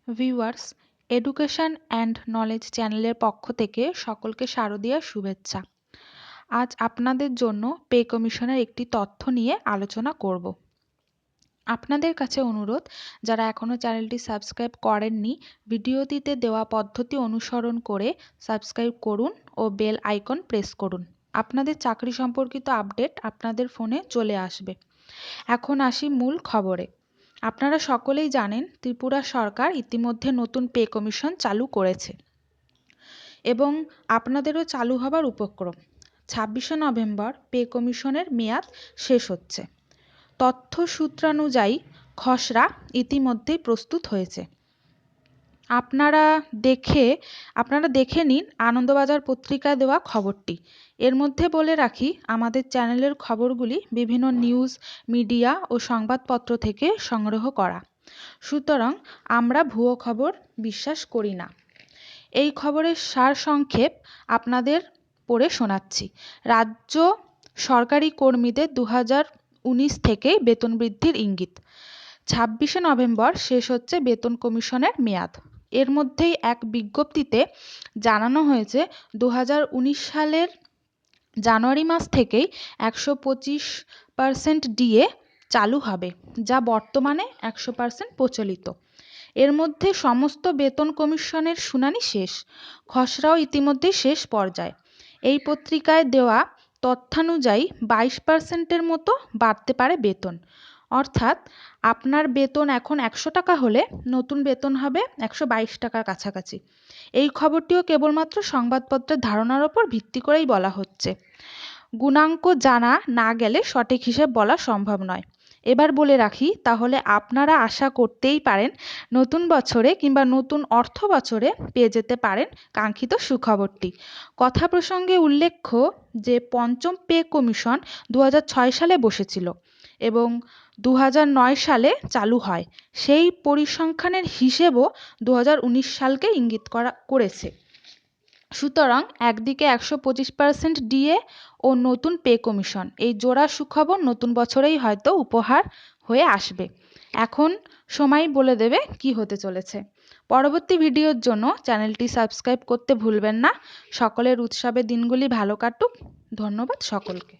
Viewers, education and knowledge চ্যানেলের পক্ষ থেকে সকলকে শারদীয়ার শুভেচ্ছা। আজ আপনাদের জন্য পে কমিশনের একটি তথ্য নিয়ে আলোচনা করব। আপনাদের কাছে অনুরোধ, যারা এখনও চ্যানেলটি সাবস্ক্রাইব করেননি, ভিডিওটিতে দেওয়া পদ্ধতি অনুসরণ করে সাবস্ক্রাইব করুন ও বেল আইকন প্রেস করুন। আপনাদের চাকরি সম্পর্কিত আপডেট আপনাদের ফোনে চলে আসবে। এখন আসি মূল খবরে। আপনারা সকলেই জানেন, ত্রিপুরা সরকার ইতিমধ্যে নতুন পে কমিশন চালু করেছে এবং আপনাদেরও চালু হবার উপক্রম। 26শে নভেম্বর পে কমিশনের মেয়াদ শেষ হচ্ছে। তথ্য সূত্রানুযায়ী খসড়া ইতিমধ্যেই প্রস্তুত হয়েছে। আপনারা দেখে নিন আনন্দবাজার পত্রিকায় দেওয়া খবরটি। এর মধ্যে বলে রাখি, আমাদের চ্যানেলের খবরগুলি বিভিন্ন নিউজ মিডিয়া ও সংবাদপত্র থেকে সংগ্রহ করা, সুতরাং আমরা ভুয়ো খবর বিশ্বাস করি না। এই খবরের সারসংক্ষেপ আপনাদের পড়ে শোনাচ্ছি। রাজ্য সরকারি কর্মীদের 2019 থেকে বেতন বৃদ্ধির ইঙ্গিত। 26শে নভেম্বর শেষ হচ্ছে বেতন কমিশনের মেয়াদ। এর মধ্যেই এক বিজ্ঞপ্তিতে জানানো হয়েছে 2019 সালের জানুয়ারি মাস থেকেই 125% ডিএ চালু হবে, যা বর্তমানে 100% প্রচলিত। এর মধ্যে সমস্ত বেতন কমিশনের শুনানি শেষ, খসড়াও ইতিমধ্যেই শেষ পর্যায়ে। এই পত্রিকায় দেওয়া তথ্যানুযায়ী 22%-এর মতো বাড়তে পারে বেতন। অর্থাৎ আপনার বেতন এখন 100 টাকা হলে নতুন বেতন হবে 122 টাকার কাছাকাছি। এই খবরটিও কেবলমাত্র সংবাদপত্রের ধারণার ওপর ভিত্তি করেই বলা হচ্ছে। গুণাঙ্ক জানা না গেলে সঠিক হিসেব বলা সম্ভব নয়। এবার বলে রাখি, তাহলে আপনারা আশা করতেই পারেন নতুন বছরে কিংবা নতুন অর্থ বছরে পেয়ে যেতে পারেন কাঙ্ক্ষিত সুখবরটি। কথা প্রসঙ্গে উল্লেখ্য যে পঞ্চম পে কমিশন 2006 সালে বসেছিল এবং 2009 সালে চালু হয়। সেই পরিসংখ্যানের হিসেবও 2019 সালকে ইঙ্গিত করেছে। সুতরাং একদিকে 125% ডিএ ও নতুন পে কমিশন, এই জোড়া সুখবর নতুন বছরেই হয়তো উপহার হয়ে আসবে। এখন সময় বলে দেবে কি হতে চলেছে। পরবর্তী ভিডিওর জন্য চ্যানেলটি সাবস্ক্রাইব করতে ভুলবেন না। সকলের উৎসবের দিনগুলি ভালো কাটুক। ধন্যবাদ সকলকে।